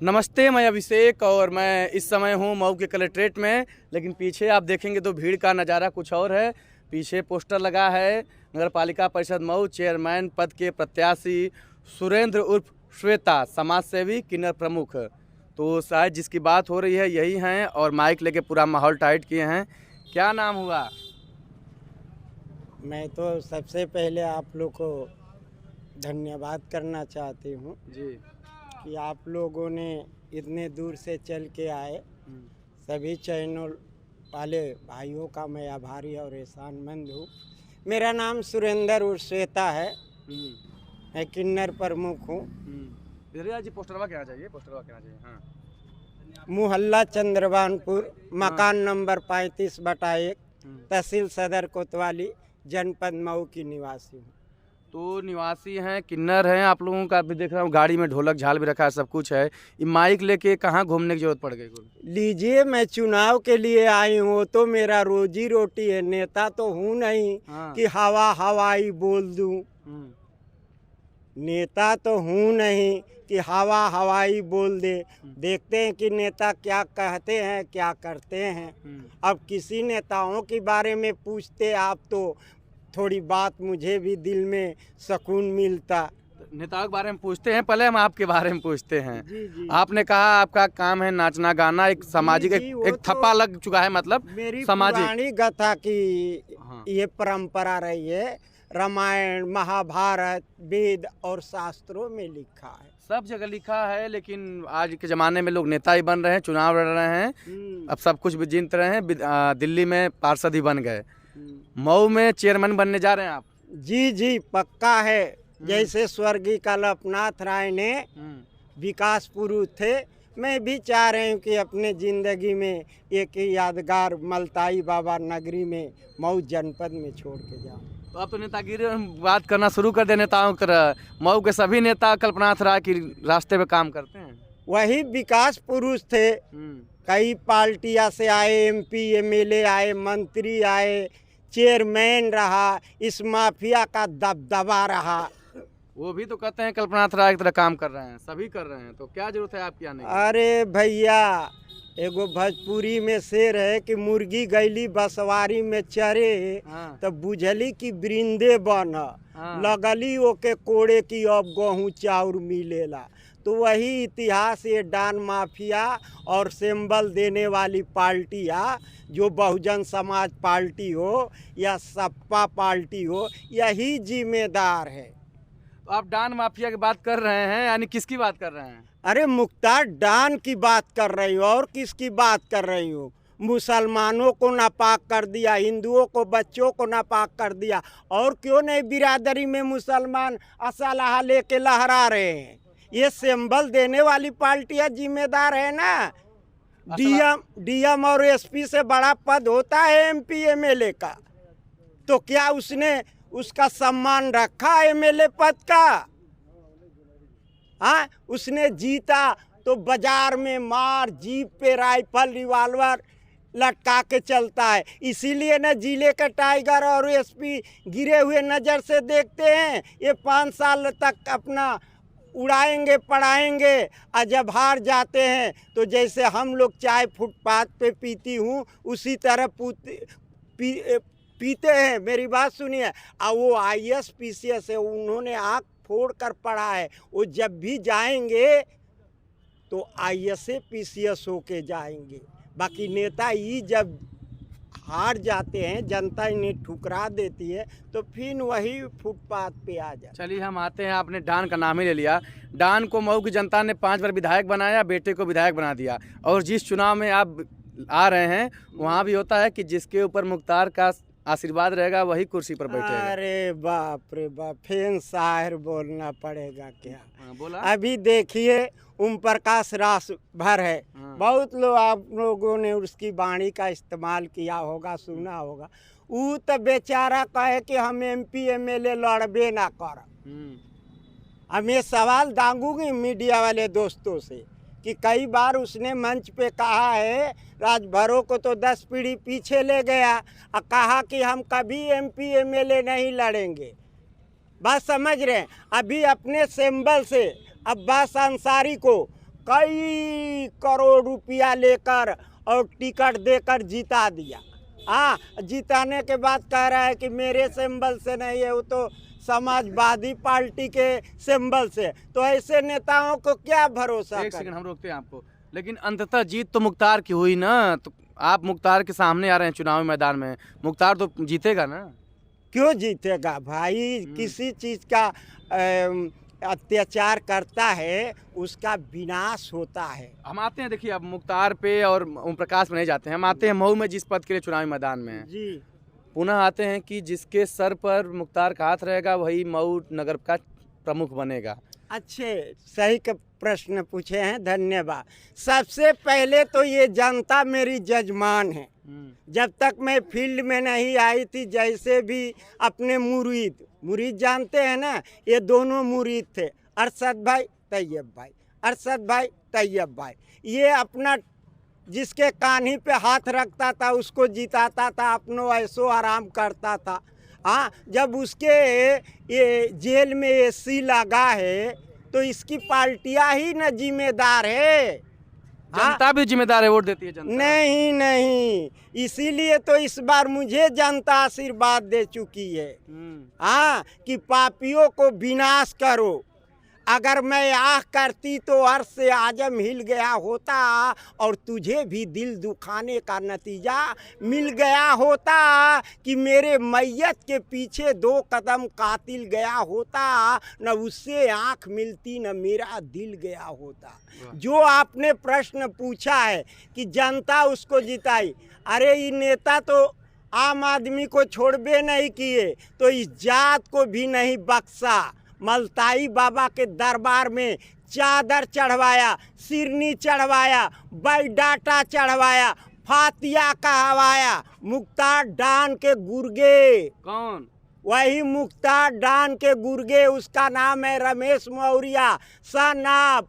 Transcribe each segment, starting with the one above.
नमस्ते, मैं अभिषेक और मैं इस समय हूँ मऊ के कलेक्ट्रेट में। लेकिन पीछे आप देखेंगे तो भीड़ का नज़ारा कुछ और है। पीछे पोस्टर लगा है नगर पालिका परिषद मऊ चेयरमैन पद के प्रत्याशी सुरेंद्र उर्फ श्वेता, समाज सेवी, किन्नर प्रमुख। तो शायद जिसकी बात हो रही है यही हैं और माइक लेके पूरा माहौल टाइट किए हैं। क्या नाम हुआ? मैं तो सबसे पहले आप लोग को धन्यवाद करना चाहती हूँ जी। कि आप लोगों ने इतने दूर से चल के आए। सभी चैनल वाले भाइयों का मैं आभारी और एहसानमंद हूँ। मेरा नाम सुरेंद्र उर्फ श्वेता है। मैं किन्नर प्रमुख हूँ। इधर जी पोस्टरवा क्या चाहिए? पोस्टरवा क्या चाहिए? हाँ। मोहल्ला चंद्रबानपुर, मकान नंबर 35/1, तहसील सदर कोतवाली, जनपद मऊ की निवासी हूँ। तो निवासी हैं, किन्नर हैं। आप लोगों का भी देख रहा हूँ गाड़ी में ढोलक झाल भी रखा है, सब कुछ है। ये माइक लेके कहाँ घूमने की जरूरत पड़ गई? लीजिए, मैं चुनाव के लिए आई हूँ तो मेरा रोजी रोटी है। नेता तो हूँ नहीं कि हवा हवाई बोल दूँ। नेता तो हूँ नहीं कि हवा हवाई बोल दे। देखते हैं कि नेता क्या कहते हैं, क्या करते हैं। अब किसी नेताओं के बारे में पूछते आप तो थोड़ी बात मुझे भी दिल में सुकून मिलता। नेताओं के बारे में पूछते हैं, पहले हम आपके बारे में पूछते हैं। जी। आपने कहा आपका काम है नाचना गाना, एक सामाजिक एक थप्पा लग चुका है, मतलब मेरी सामाजिक पुरानी गाथा की ये परंपरा रही है। रामायण, महाभारत, वेद और शास्त्रों में लिखा है, सब जगह लिखा है। लेकिन आज के ज़माने में लोग नेता ही बन रहे हैं, चुनाव लड़ रहे हैं, अब सब कुछ भी जीत रहे हैं। दिल्ली में पार्षद ही बन गए, मऊ में चेयरमैन बनने जा रहे हैं आप? जी पक्का है। जैसे स्वर्गीय कल्पनाथ राय ने विकास पुरुष थे, मैं भी चाह रही हूँ कि अपने ज़िंदगी में एक यादगार मलताई बाबा नगरी में मऊ जनपद में छोड़ के जाऊँ। तो आप तो नेतागिरी बात करना शुरू कर दे। नेताओं कर मऊ के सभी नेता कल्पनाथ राय की रास्ते पे काम करते हैं। वही विकास पुरुष थे। कई पार्टियां से आए, MP MLA आए, मंत्री आए, चेयरमैन रहा, इस माफिया का दबदबा रहा। वो भी तो कहते हैं कल्पनाथ राय की तरह काम कर रहे हैं, सभी कर रहे हैं, तो क्या जरूरत है आपकी आने की? अरे भैया, एगो भोजपुरी में शेर है कि मुर्गी गैली बसवारी में चरे तो बुझली की बृंदे बन, लगली ओके कोड़े की अब गेहूँ चाउर मिलेला। तो वही इतिहास ये डान माफिया और सिंबल देने वाली पार्टियाँ, जो बहुजन समाज पार्टी हो या सपा पार्टी हो, यही जिम्मेदार है। तो आप डान माफिया की बात कर रहे हैं, यानी किसकी बात कर रहे हैं? अरे मुख्तार डान की बात कर रही हूँ, और किसकी बात कर रही हूँ? मुसलमानों को नापाक कर दिया, हिंदुओं को, बच्चों को नापाक कर दिया। और क्यों नहीं बिरादरी में मुसलमान असलाह लेके लहरा रहे हैं? ये सिंबल देने वाली पार्टियां जिम्मेदार है ना। DM और SP से बड़ा पद होता है MP MLA का। तो क्या उसने उसका सम्मान रखा MLA पद का? हाँ, उसने जीता तो बाजार में मार, जीप पे राइफल रिवाल्वर लटका के चलता है। इसीलिए न जिले के टाइगर और SP गिरे हुए नज़र से देखते हैं। ये 5 साल तक अपना उड़ाएंगे पढ़ाएंगे, और जब हार जाते हैं तो जैसे हम लोग चाय फुटपाथ पे पीती हूँ उसी तरह पीते हैं। मेरी बात सुनिए। और वो IAS PCS है, उन्होंने आँख फोड़ कर पढ़ा है। वो जब भी जाएंगे तो IAS PCS होके जाएंगे। बाकी नेता ही जब हार जाते हैं, जनता इन्हें ठुकरा देती है, तो फिर वही फुटपाथ पे आ जाए। चलिए हम आते हैं, आपने डान का नाम ही ले लिया। डान को मऊ की जनता ने 5 बार विधायक बनाया, बेटे को विधायक बना दिया। और जिस चुनाव में आप आ रहे हैं वहाँ भी होता है कि जिसके ऊपर मुख्तार का आशीर्वाद रहेगा वही कुर्सी पर बैठेगा। अरे बाप रे बाप, फेन शायर बोलना पड़ेगा क्या? बोला। अभी देखिए, ओम प्रकाश रास भर है। बहुत लोग, आप लोगों ने उसकी वाणी का इस्तेमाल किया होगा, सुना होगा। वो तो बेचारा कहे कि हम MP MLA लड़बे ना कर। हम ये सवाल दांगूंगी मीडिया वाले दोस्तों से कि कई बार उसने मंच पे कहा है, राजभरों को तो 10 पीढ़ी पीछे ले गया और कहा कि हम कभी MP MLA नहीं लड़ेंगे। बात समझ रहे हैं? अभी अपने सिंबल से अब्बास अंसारी को कई करोड़ रुपया लेकर और टिकट देकर जिता दिया। हाँ, जिताने के बाद कह रहा है कि मेरे सिंबल से नहीं है, वो तो समाजवादी पार्टी के सिंबल से। तो ऐसे नेताओं को क्या भरोसा एक करें? सेकंड, हम रोकते हैं आपको। लेकिन अंततः जीत तो मुख्तार की हुई ना, तो आप मुख्तार के सामने आ रहे हैं चुनावी मैदान में, मुख्तार तो जीतेगा ना। क्यों जीतेगा भाई? किसी चीज़ का अत्याचार करता है उसका विनाश होता है। हम आते हैं, देखिए अब मुख्तार पे और ओम प्रकाश पे नहीं जाते हैं, हम आते हैं मऊ में जिस पद के लिए चुनावी मैदान में हैं। जी, पुनः आते हैं कि जिसके सर पर मुख्तार का हाथ रहेगा वही मऊ नगर का प्रमुख बनेगा। अच्छे सही के प्रश्न पूछे हैं, धन्यवाद। सबसे पहले तो ये जनता मेरी जजमान है। जब तक मैं फील्ड में नहीं आई थी, जैसे भी अपने मुरीद जानते हैं ना, ये दोनों मुरीद थे, अरशद भाई तैयब भाई, अरशद भाई तैयब भाई। ये अपना जिसके कान्ही पे हाथ रखता था उसको जिताता था, अपनो ऐसो आराम करता था। हाँ, जब उसके ये जेल में एसी लगा है तो इसकी पार्टियां ही न जिम्मेदार है। जनता भी जिम्मेदार है, वोट देती है जनता। नहीं नहीं, इसीलिए तो इस बार मुझे जनता आशीर्वाद दे चुकी है। हाँ, कि पापियों को विनाश करो। अगर मैं आह करती तो अर्श से आजम हिल गया होता और तुझे भी दिल दुखाने का नतीजा मिल गया होता, कि मेरे मैयत के पीछे 2 कदम कातिल गया होता, न उससे आँख मिलती न मेरा दिल गया होता। जो आपने प्रश्न पूछा है कि जनता उसको जिताई, अरे ये नेता तो आम आदमी को छोड़बे नहीं किए तो इस जात को भी नहीं बख्शा। मलताई बाबा के दरबार में चादर चढ़वाया, सिरनी चढ़वाया, बायोडाटा चढ़वाया, फातिया कहवाया। मुख्तार डान के गुर्गे, कौन? वही मुख्तार डान के गुर्गे, उसका नाम है रमेश मौर्य सन ऑफ,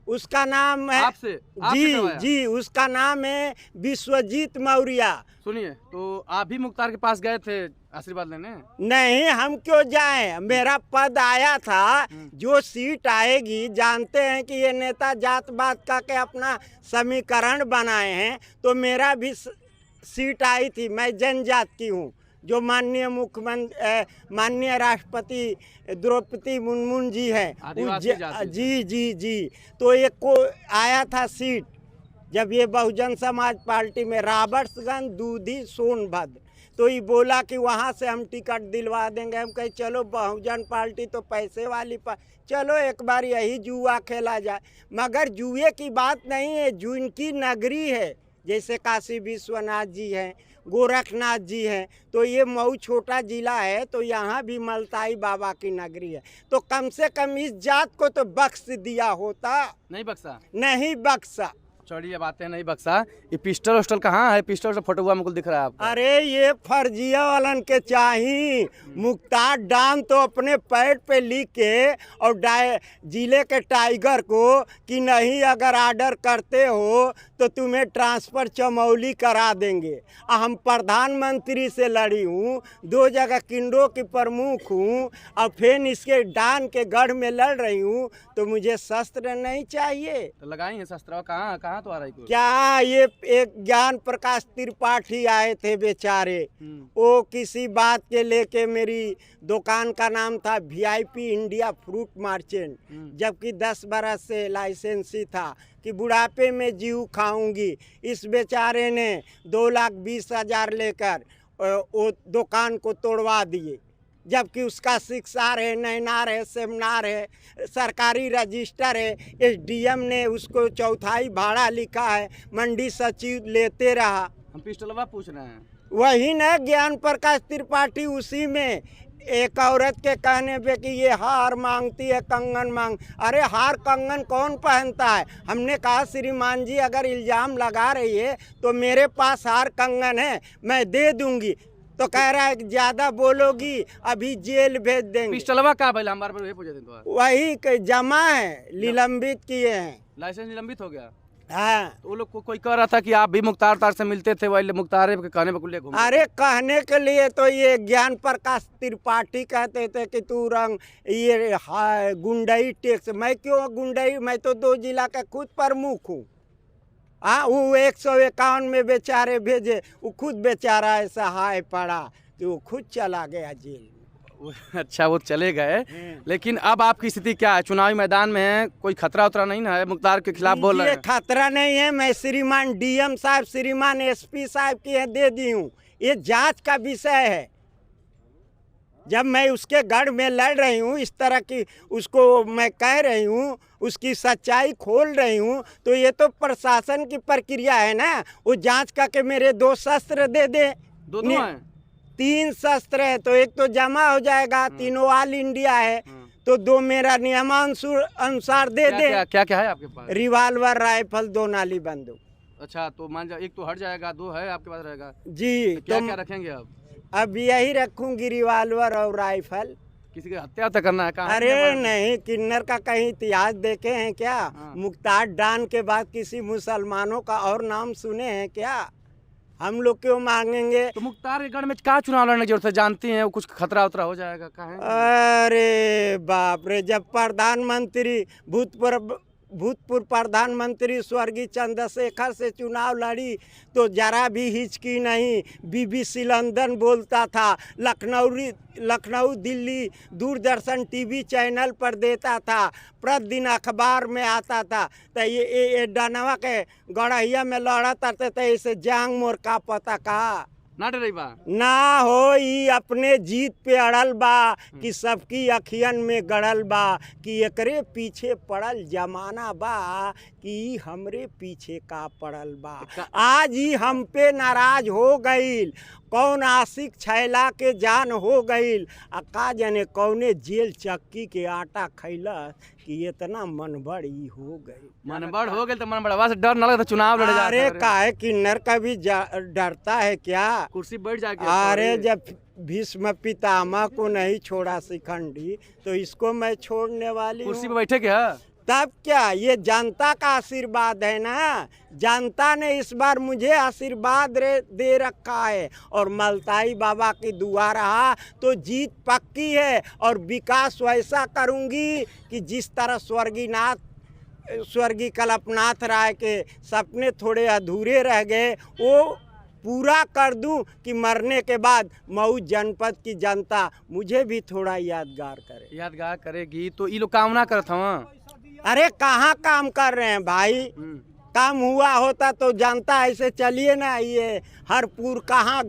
उसका नाम है आपसे जी, उसका नाम है विश्वजीत मौर्य। सुनिए, तो आप भी मुख्तार के पास गए थे आशीर्वाद लेने? नहीं, हम क्यों जाएं? मेरा पद आया था, जो सीट आएगी, जानते हैं कि ये नेता जात बात का के अपना समीकरण बनाए हैं, तो मेरा भी सीट आई थी। मैं जनजात की हूँ, जो माननीय मुख्यमंत्री माननीय राष्ट्रपति द्रौपदी मुर्मू जी हैं, जी, तो एक को आया था सीट, जब ये बहुजन समाज पार्टी में रॉबर्ट्सगंज, दूधी, सोनभद्र, तो ये बोला कि वहाँ से हम टिकट दिलवा देंगे। हम कहे चलो, बहुजन पार्टी तो पैसे वाली चलो एक बार यही जुआ खेला जाए। मगर जुए की बात नहीं है, जिनकी नगरी है, जैसे काशी विश्वनाथ जी हैं, गोरखनाथ जी हैं, तो ये मऊ छोटा जिला है, तो यहाँ भी मलताई बाबा की नगरी है। तो कम से कम इस जात को तो बख्श दिया होता। नहीं बख्शा? नहीं बख्शा। चलिए, बातें नहीं बख्शा। ये पिस्टल उस्टल कहाँ है? पिस्टल से फोटो हुआ मुझको दिख रहा है आपको। अरे ये फर्जिया वालन के चाहिए। मुख्तार डान तो अपने पैड पे लिख के और जिले के टाइगर को कि नहीं, अगर ऑर्डर करते हो तो तुम्हें ट्रांसफ़र चमौली करा देंगे। हम प्रधानमंत्री से लड़ी हूँ, 2 जगह किंडो की प्रमुख हूँ, और फिर इसके डान के गढ़ में लड़ रही हूँ, तो मुझे शस्त्र नहीं चाहिए। तो लगाई है शस्त्र? कहाँ तो आ रही? क्या ये एक ज्ञान प्रकाश त्रिपाठी आए थे बेचारे, वो किसी बात के लेके, मेरी दुकान का नाम था VIP इंडिया फ्रूट मार्चेंट, जबकि 10 बरस से लाइसेंसी था, कि बुढ़ापे में जीव खाऊंगी। इस बेचारे ने 2,20,000 लेकर वो दुकान को तोड़वा दिए, जबकि उसका शिक्षार है, नैनार है, सेमिनार है, सरकारी रजिस्टर है। SDM ने उसको 1/4 भाड़ा लिखा है, मंडी सचिव लेते रहा। हम पिस्टलवा पूछ रहे हैं। वही न ज्ञान प्रकाश त्रिपाठी, उसी में एक औरत के कहने पे कि ये हार मांगती है, कंगन मांग। अरे हार कंगन कौन पहनता है? हमने कहा श्रीमान जी, अगर इल्ज़ाम लगा रही है तो मेरे पास हार कंगन है, मैं दे दूंगी। तो कह रहा है कि ज़्यादा बोलोगी अभी जेल भेज देंगे। पिस्टलवा का भाई, हमारे पूछे थे तो वही जमा है, निलंबित किए हैं। लाइसेंस निलंबित हो गया? हाँ। तो वो लोग को कोई कह रहा था कि आप भी मुख्तार तार से मिलते थे, वही मुख्तार के कहने पर कुल्ले घूम। अरे कहने के लिए तो ये ज्ञान प्रकाश त्रिपाठी कहते थे कि तू रंग ये गुंडई टैक्स। मैं क्यों गुंडई, मैं तो 2 जिला का खुद प्रमुख हूँ। हाँ, वो 151 में बेचारे भेजे, वो खुद बेचारा ऐसा हाय पड़ा कि वो खुद चला गया जेल। अच्छा, वो चले गए, लेकिन अब आपकी स्थिति क्या है? चुनावी मैदान में है, कोई खतरा उतरा नहीं ना है? मुख्तार के खिलाफ बोल रहे ये हैं। खतरा नहीं है। मैं श्रीमान डीएम साहब, श्रीमान एसपी साहब की है दे दी हूँ। ये जांच का विषय है। जब मैं उसके गढ़ में लड़ रही हूँ, इस तरह की उसको मैं कह रही हूँ, उसकी सच्चाई खोल रही हूँ, तो ये तो प्रशासन की प्रक्रिया है ना। वो जांच करके मेरे 2 शस्त्र दे दे। दो हैं? 3 शस्त्र है, तो एक तो जमा हो जाएगा, तीनों ऑल इंडिया है, तो 2 मेरा नियमानुसार दे दे। क्या क्या है आपके पास? रिवाल्वर, राइफल, 2 नाली बंदूक। अच्छा, तो मान जा एक तो हट जाएगा, 2 है आपके पास रहेगा जी। तो क्या रखेंगे आप? अब यही रखूंगी, रिवाल्वर और राइफल। किसी की हत्या तो करना है? कहाँ? अरे नहीं, किन्नर का कहीं इतिहास देखे हैं क्या? मुख्तार डान के बाद किसी मुसलमानों का और नाम सुने हैं क्या? हम लोग क्यों मांगेंगे? तो मुख्तार के गढ़ में क्या चुनाव लड़ने की जरूरत है? जानती हैं वो कुछ खतरा उतरा हो जाएगा? कहाँ? अरे बाप रे, जब प्रधानमंत्री भूतपूर्व प्रधानमंत्री स्वर्गीय चंद्रशेखर से चुनाव लड़ी तो जरा भी हिचकी नहीं। BBC लंदन बोलता था, लखनऊ दिल्ली दूरदर्शन टीवी चैनल पर देता था, प्रतिदिन अखबार में आता था। तो ये डनवा के गढ़ैया में लड़ा करते थे, इसे जांग मोर का पता का ना डरे बा ना हो। ई अपने जीत पे अड़ल बा कि सबकी अखियन में गड़ल बा कि एकरे पीछे पड़ल जमाना बा कि हमरे पीछे का पड़ल बा। आज ही हम पे नाराज हो गईल, कौन आशिक छैला के जान हो गईल। का जाने कौने जेल चक्की के आटा खैला कि इतना मनबड़ ही हो गई। मनबड़ हो गए तो मनबड़वा से डर न लगे तो चुनाव लड़ जाते। अरे काहे किन्नर का भी डरता है क्या? कुर्सी बैठ जाके। अरे जब भीष्म पितामह को नहीं छोड़ा शिखंडी तो इसको मैं छोड़ने वाली कुर्सी हूँ। पे बैठे क्या? तब क्या, ये जनता का आशीर्वाद है ना। जनता ने इस बार मुझे आशीर्वाद दे रखा है और मलताई बाबा की दुआ रहा तो जीत पक्की है। और विकास वैसा करूंगी कि जिस तरह स्वर्गीय कल्पनाथ राय के सपने थोड़े अधूरे रह गए वो पूरा कर दूं कि मरने के बाद मऊ जनपद की जनता मुझे भी थोड़ा यादगार करेगी। तो ये लोग काम ना करत हवा? अरे कहाँ काम कर रहे हैं भाई? काम हुआ होता तो जनता ऐसे चलिए ना। ये हरपुर कहाँ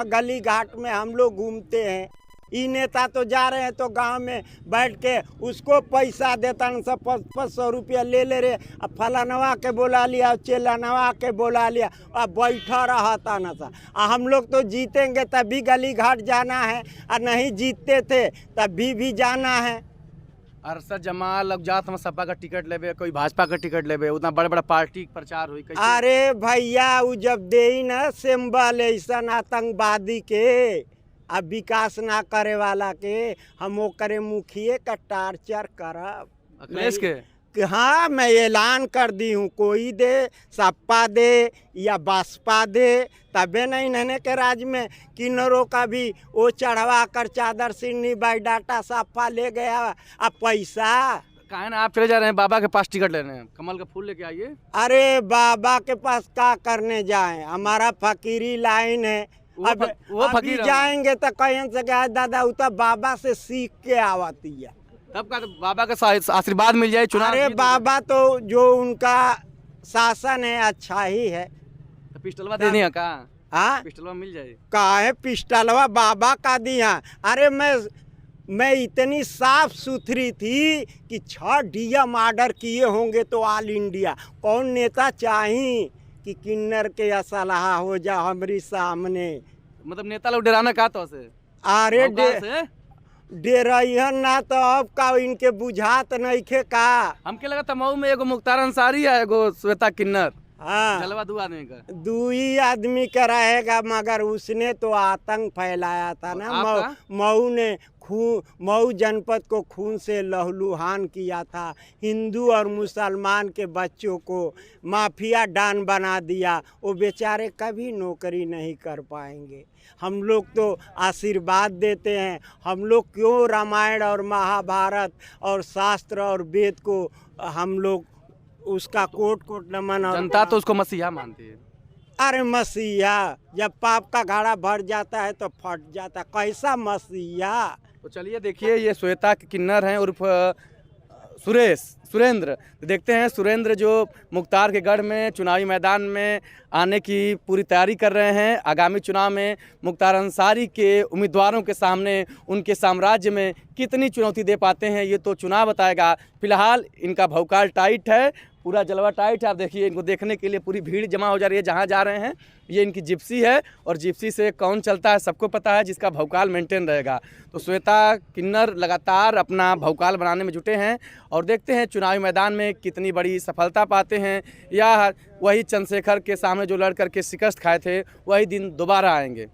गली घाट में हम लोग घूमते हैं। ई नेता तो जा रहे हैं तो गांव में बैठ के उसको पैसा देता न, सब 500 रुपया ले ले रे। अब फलानवा के बोला लिया, चेलानवा के बोला लिया, अब बैठा रहता न सा। हम लोग तो जीतेंगे तभी गली घाट जाना है, और नहीं जीतते थे तभी भी जाना है। अरसद जमाल अब जात हम सपा का टिकट लेबे, कोई भाजपा का टिकट लेबे, उतना बड़ा बड़ा पार्टी प्रचार हुई। अरे भैया वो जब दे न सिंबल ऐसा आतंकवादी के, अब विकास ना करे वाला के, हम वो करे मुखिए का टार्चर करब अखिलेश के। हाँ, मैं ऐलान कर दी हूँ, कोई दे, सपा दे या बसपा दे, तबे नहीं नहने के राज में किन्नरों का भी वो चढ़वा कर चादर सिन्नी बायोडाटा सपा ले गया। अब पैसा काहे ना आप चले जा रहे हैं बाबा के पास टिकट लेने, कमल का फूल लेके आइए। अरे बाबा के पास क्या करने जाए, हमारा फकीरी लाइन है। अब अभी जाएंगे तो कहीं से क्या दादा उतना बाबा से सीख के आवती है, तब का तो बाबा का आशीर्वाद मिल जाए चुनाव। अरे बाबा तो जो उनका शासन है अच्छा ही है। तो पिस्टलवा दे दिया का? हाँ, पिस्टलवा मिल जाए। काहे पिस्टलवा बाबा का दिया? अरे मैं इतनी साफ सुथरी थी कि 6 DM ऑर्डर किए होंगे तो ऑल इंडिया। कौन नेता चाहिए कि किन्नर के असलाह हो जा हमारी सामने? मतलब नेता लोग डराना का तो से? अरे डेरहन ना तो अब का इनके बुझात नहीं खे का। हमके लगा था मऊ में एगो मुख्तार अंसारी है, एगो श्वेता किन्नर। हाँ, जलवा 2 आदमी का, 2 ही आदमी का रहेगा, मगर उसने तो आतंक फैलाया था ना। मऊ ने मऊ जनपद को खून से लहूलुहान किया था। हिंदू और मुसलमान के बच्चों को माफिया डॉन बना दिया। वो बेचारे कभी नौकरी नहीं कर पाएंगे। हम लोग तो आशीर्वाद देते हैं। हम लोग क्यों रामायण और महाभारत और शास्त्र और वेद को हम लोग उसका कोट कोट नमन। और जनता तो उसको मसीहा मानती है। अरे मसीहा, जब पाप का घड़ा भर जाता है तो फट जाता, कैसा मसीहा। तो चलिए देखिए, ये श्वेता किन्नर हैं उर्फ सुरेंद्र। देखते हैं सुरेंद्र जो मुख्तार के गढ़ में चुनावी मैदान में आने की पूरी तैयारी कर रहे हैं। आगामी चुनाव में मुख्तार अंसारी के उम्मीदवारों के सामने उनके साम्राज्य में कितनी चुनौती दे पाते हैं, ये तो चुनाव बताएगा। फिलहाल इनका भौकाल टाइट है, पूरा जलवा टाइट है। आप देखिए, इनको देखने के लिए पूरी भीड़ जमा हो जा रही है जहाँ जा रहे हैं। ये इनकी जिप्सी है और जिप्सी से कौन चलता है सबको पता है, जिसका भौकाल मेंटेन रहेगा। तो श्वेता किन्नर लगातार अपना भौकाल बनाने में जुटे हैं और देखते हैं चुनावी मैदान में कितनी बड़ी सफलता पाते हैं, या वही चंद्रशेखर के सामने जो लड़ करके शिकस्त खाए थे वही दिन दोबारा आएंगे।